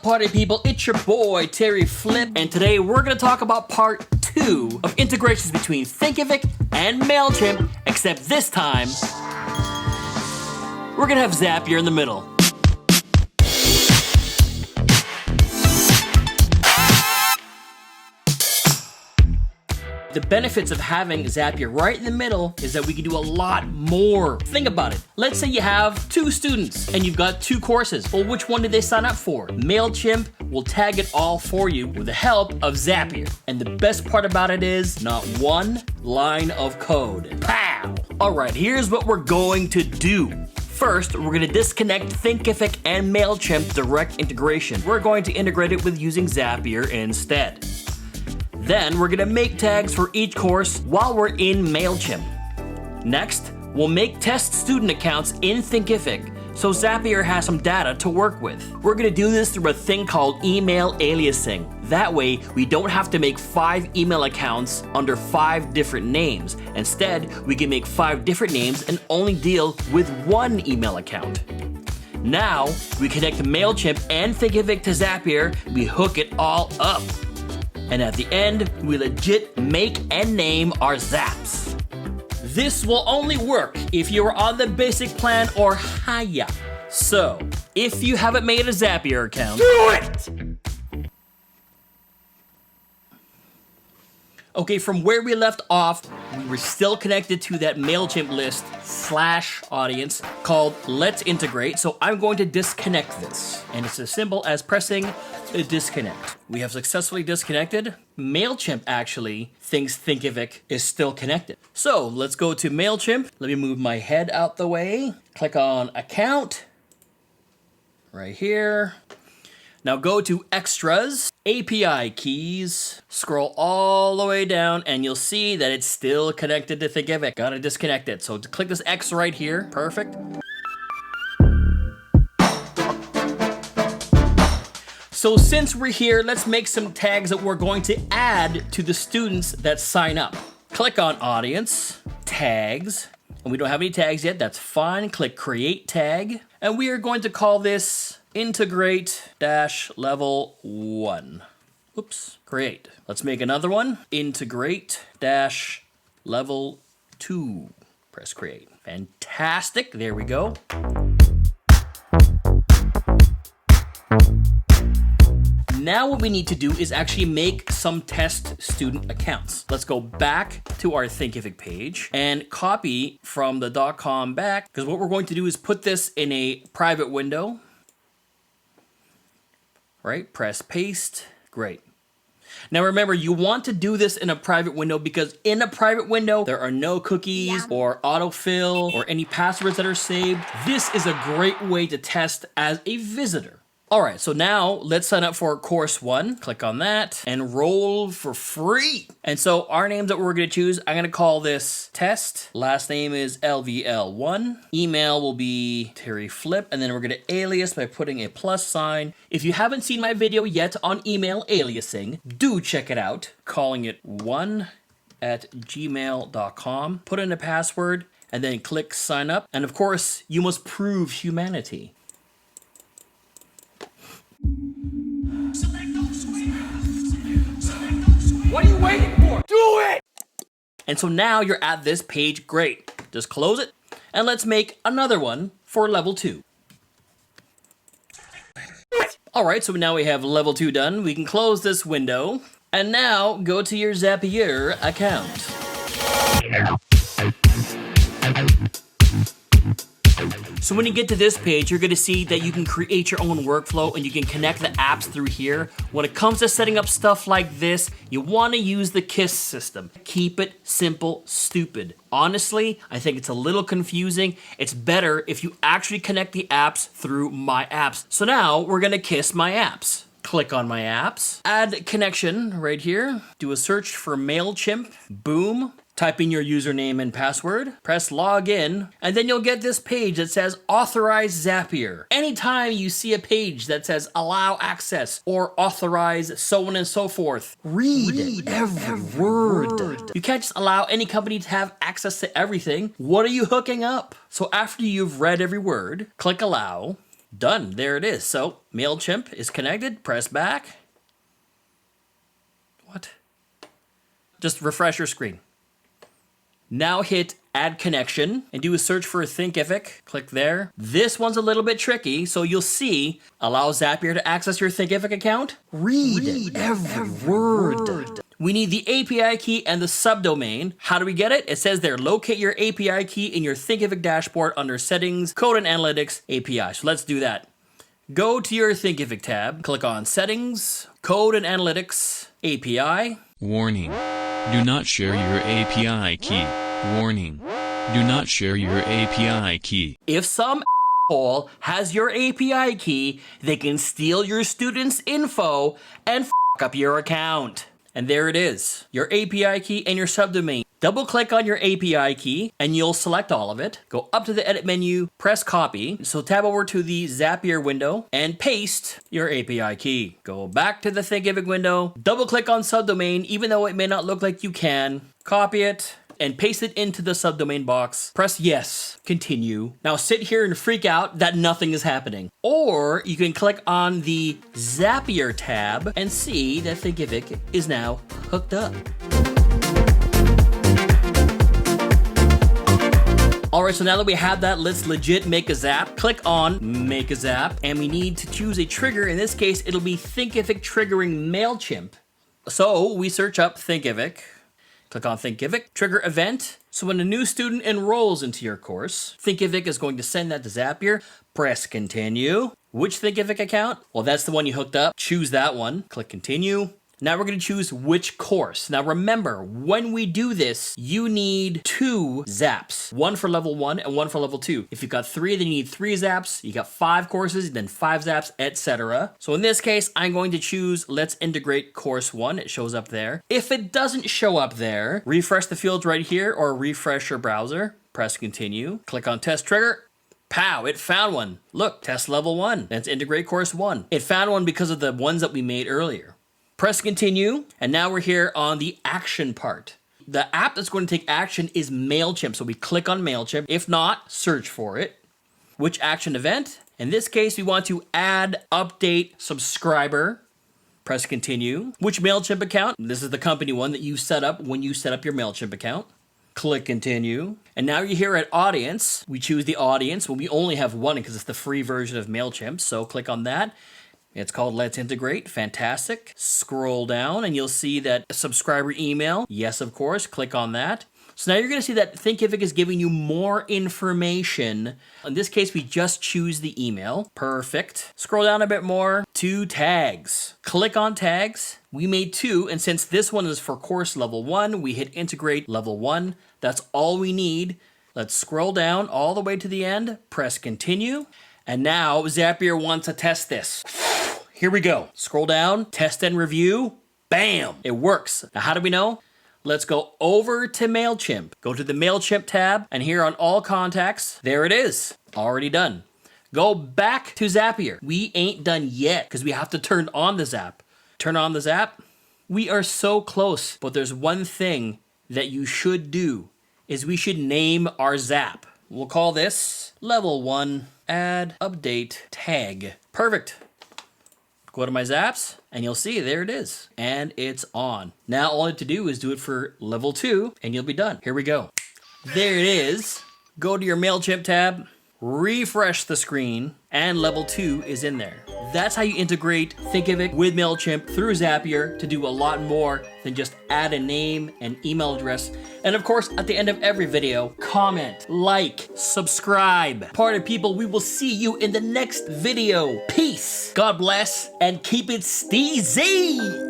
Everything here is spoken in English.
party people? It's your boy, Terry Flip, and today we're gonna talk about part 2 of integrations between Thinkific and MailChimp, except this time, we're gonna have Zapier in the middle. The benefits of having Zapier right in the middle is that we can do a lot more. Think about it. Let's say you have 2 students and you've got 2 courses. Well, which one did they sign up for? MailChimp will tag it all for you with the help of Zapier. And the best part about it is not one line of code. Pow! All right, here's what we're going to do. First, we're going to disconnect Thinkific and MailChimp direct integration. We're going to integrate it with using Zapier instead. Then we're gonna make tags for each course while we're in MailChimp. Next, we'll make test student accounts in Thinkific so Zapier has some data to work with. We're gonna do this through a thing called email aliasing. That way, we don't have to make 5 email accounts under 5 different names. Instead, we can make 5 different names and only deal with 1 email account. Now, we connect MailChimp and Thinkific to Zapier, we hook it all up. And at the end, we legit make and name our zaps. This will only work if you are on the basic plan or higher. So, if you haven't made a Zapier account, do it! Okay, from where we left off, we were still connected to that MailChimp list / audience called Let's Integrate. So I'm going to disconnect this. And it's as simple as pressing disconnect. We have successfully disconnected. MailChimp actually thinks Thinkific is still connected. So let's go to MailChimp. Let me move my head out the way. Click on account. Right here. Now go to extras, API keys, scroll all the way down and you'll see that it's still connected to Thinkific. Gotta disconnect it. So click this X right here, perfect. So since we're here, let's make some tags that we're going to add to the students that sign up. Click on audience, tags, and we don't have any tags yet, that's fine. Click create tag, and we are going to call this integrate-level 1. Oops, create. Let's make another one, integrate-level 2. Press create. Fantastic, there we go. Now what we need to do is actually make some test student accounts. Let's go back to our Thinkific page and copy from the .com back, because what we're going to do is put this in a private window. Right, press paste, great. Now remember, you want to do this in a private window because in a private window, there are no cookies or autofill or any passwords that are saved. This is a great way to test as a visitor. All right, so now let's sign up for course 1. Click on that, enroll for free. And so our names that we're gonna choose, I'm gonna call this test. Last name is LVL1. Email will be Terry Flip, and then we're gonna alias by putting a +sign. If you haven't seen my video yet on email aliasing, do check it out. Calling it 1@gmail.com. Put in a password, and then click sign up. And of course, you must prove humanity. What are you waiting for? Do it! And so now you're at this page, great. Just close it, and let's make another one for level 2. All right, so now we have level 2 done. We can close this window, and now go to your Zapier account. So when you get to this page, you're gonna see that you can create your own workflow and you can connect the apps through here. When it comes to setting up stuff like this, you wanna use the KISS system. Keep it simple, stupid. Honestly, I think it's a little confusing. It's better if you actually connect the apps through My Apps. So now we're gonna KISS My Apps. Click on My Apps, add connection right here, do a search for MailChimp, boom. Type in your username and password, press login, and then you'll get this page that says authorize Zapier. Anytime you see a page that says allow access or authorize so on and so forth, read every word. You can't just allow any company to have access to everything. What are you hooking up? So after you've read every word, click allow, Done. There it is. So MailChimp is connected. Press back. What? Just refresh your screen. Now hit Add Connection and do a search for Thinkific. Click there. This one's a little bit tricky, so you'll see allow Zapier to access your Thinkific account. Read every word. We need the API key and the subdomain. How do we get it? It says there, locate your API key in your Thinkific dashboard under Settings, Code and Analytics, API. So let's do that. Go to your Thinkific tab, click on Settings, Code and Analytics, API. Warning. Do not share your API key. Warning. Do not share your API key. If some asshole has your API key, they can steal your students' info and f up your account. And there it is, your API key and your subdomain. Double click on your API key and you'll select all of it. Go up to the edit menu, press copy. So tab over to the Zapier window and paste your API key. Go back to the Thinkific window, double click on subdomain, even though it may not look like you can. Copy it and paste it into the subdomain box. Press yes, continue. Now sit here and freak out that nothing is happening. Or you can click on the Zapier tab and see that Thinkific is now hooked up. Alright, so now that we have that, let's legit make a zap. Click on Make a Zap, and we need to choose a trigger. In this case, it'll be Thinkific triggering MailChimp. So we search up Thinkific. Click on Thinkific, trigger event. So when a new student enrolls into your course, Thinkific is going to send that to Zapier. Press continue. Which Thinkific account? Well, that's the one you hooked up. Choose that one. Click continue. Now we're going to choose which course. Now remember, when we do this, you need 2 zaps. One for level 1 and one for level 2. If you've got 3, then you need 3 zaps. You got 5 courses, then 5 zaps, etc. So in this case, I'm going to choose Let's Integrate Course 1. It shows up there. If it doesn't show up there, refresh the fields right here or refresh your browser. Press continue. Click on Test Trigger. Pow, it found one. Look, test level 1. Let's integrate course 1. It found one because of the ones that we made earlier. Press continue, and now we're here on the action part. The app that's going to take action is MailChimp, so we click on MailChimp. If not, search for it. Which action event? In this case, we want to add update subscriber. Press continue. Which MailChimp account? This is the company one that you set up when you set up your MailChimp account. Click continue. And now you're here at audience. We choose the audience. Well, we only have one because it's the free version of MailChimp, so click on that. It's called Let's Integrate. Fantastic. Scroll down and you'll see that subscriber email. Yes, of course. Click on that. So now you're going to see that Thinkific is giving you more information. In this case, we just choose the email. Perfect. Scroll down a bit more to tags. Click on tags. We made 2, and since this one is for course level 1, we hit integrate level 1. That's all we need. Let's scroll down all the way to the end. Press continue. And now Zapier wants to test this. Here we go. Scroll down, test and review. Bam, it works. Now how do we know? Let's go over to MailChimp. Go to the MailChimp tab, and here on all contacts, there it is, already done. Go back to Zapier. We ain't done yet because we have to turn on the Zap. Turn on the Zap. We are so close, but there's one thing that you should do is we should name our Zap. We'll call this level 1 add update tag. Perfect. Go to my zaps, and you'll see there it is. And it's on. Now all I have to do is do it for level 2, and you'll be done. Here we go. There it is. Go to your MailChimp tab, refresh the screen, and level 2 is in there. That's how you integrate Thinkific with MailChimp through Zapier to do a lot more than just add a name and email address. And of course, at the end of every video, comment, like, subscribe. Party people, we will see you in the next video. Peace, God bless, and keep it steezy.